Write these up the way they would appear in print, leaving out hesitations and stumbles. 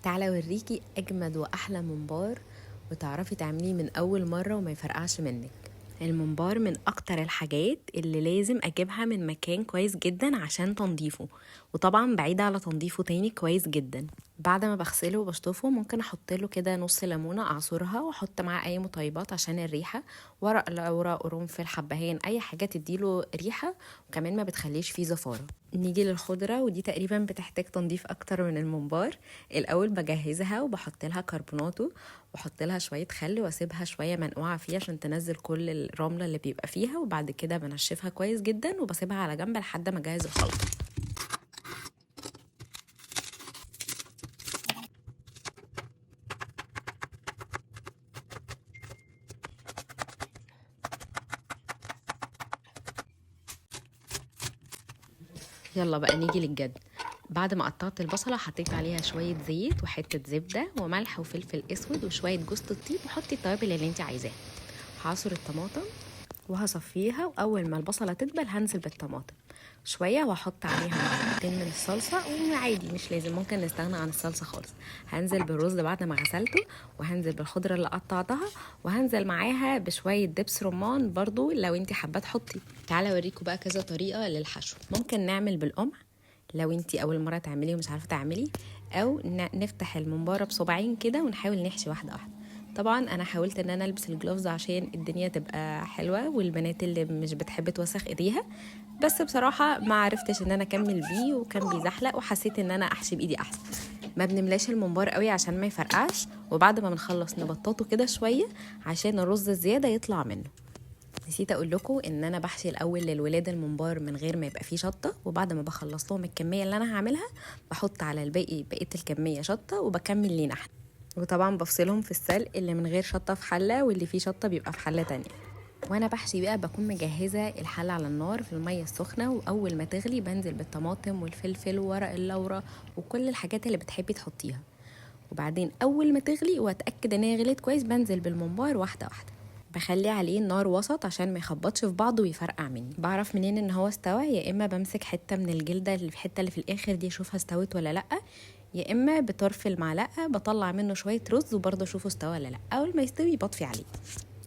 تعالى اوريكي اجمد واحلى ممبار وتعرفي تعمليه من اول مره وما يفرقعش منك. الممبار من اكتر الحاجات اللي لازم اجيبها من مكان كويس جدا عشان تنظيفه، وطبعا بعيدة على تنظيفه تاني كويس جدا. بعد ما بغسله وبشطفه ممكن احط له كده نص ليمونه اعصرها واحط معاه اي مطيبات عشان الريحه، ورق لورا، قرنفل، حبهان، اي حاجه تديله ريحه وكمان ما بتخليش فيه زفاره. نيجي للخضره، ودي تقريبا بتحتاج تنظيف اكتر من الممبار. الاول بجهزها وبحط لها كربوناتو واحط لها شويه خل واسيبها شويه منقوعه فيها عشان تنزل كل الرمله اللي بيبقى فيها، وبعد كده بنشفها كويس جدا وبسيبها على جنب لحد ما اجهز الخلطه. يلا بقى نيجي للجد. بعد ما قطعت البصلة حطيت عليها شوية زيت وحتة زبدة وملح وفلفل اسود وشوية جوز الطيب، وحطي التوابل اللي انت عايزاها. هعصر الطماطم وهصفيها، واول ما البصلة تدبل هنزل بالطماطم شوية واحط عليها معلقتين من الصلصة، وعادي مش لازم، ممكن نستغنى عن الصلصة خالص. هنزل بالرز بعد ما غسلته، وهنزل بالخضرة اللي قطعتها، وهنزل معاها بشوية دبس رمان برضو لو انت حابة تحطي. تعالى اوريكم بقى كذا طريقة للحشو. ممكن نعمل بالقمع لو انتي اول مرة تعملي ومش عارفة تعملي، او نفتح الممبارة بصباعين كده ونحاول نحشي واحدة واحدة. طبعا انا حاولت ان انا البس الجلوفز عشان الدنيا تبقى حلوة، والبنات اللي مش بتحب توسخ ايديها، بس بصراحة ما عرفتش ان انا اكمل بيه وكان بيزحلق، وحسيت ان انا احشي بايدي احسن. ما بنملاش الممبار قوي عشان ما يفرقعش، وبعد ما بنخلص نبططه كده شوية عشان الرز الزيادة يطلع منه. نسيت اقول لكم ان انا بحشي الاول للولاد الممبار من غير ما يبقى فيه شطه، وبعد ما بخلص لهم الكميه اللي انا هعملها بحط على الباقي بقيه الكميه شطه وبكمل لينا احنا. وطبعا بفصلهم في السلق، اللي من غير شطه في حله واللي فيه شطه بيبقى في حله تانية. وانا بحشي بقى بكون مجهزه الحله على النار في الميه السخنه، واول ما تغلي بنزل بالطماطم والفلفل وورق اللورا وكل الحاجات اللي بتحبي تحطيها، وبعدين اول ما تغلي واتاكد ان هي غليت كويس بنزل بالممبار واحده واحده. بخلي عليه النار وسط عشان ما يخبطش في بعضه ويفرقع مني. بعرف منين ان هو استوى؟ يا اما بمسك حته من الجلده اللي في الحته اللي في الاخر دي اشوفها استوت ولا لا، يا اما بطرف المعلقه بطلع منه شويه رز وبرضه اشوفه استوى ولا لا. اول ما يستوي بطفي عليه.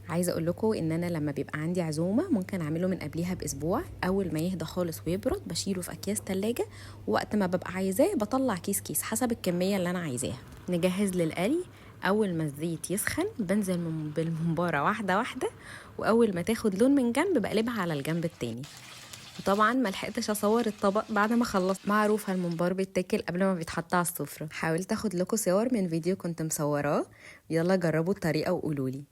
عايزه اقول لكم ان انا لما بيبقى عندي عزومه ممكن اعمله من قبليها باسبوع. اول ما يهدى خالص ويبرد بشيله في اكياس تلاجة، ووقت ما ببقى عايزاه بطلع كيس كيس حسب الكميه اللي انا عايزاها. نجهز للقلي. اول ما الزيت يسخن بنزل بالممباره واحده واحده، واول ما تاخد لون من جنب بقلبها على الجنب التاني. وطبعا ما لحقتش اصور الطبق بعد ما خلصت. معروفه الممبار بيتاكل قبل ما بيتحط على السفره. حاولت اخد لكم صور من فيديو كنت مصوراه. يلا جربوا الطريقه وقولولي.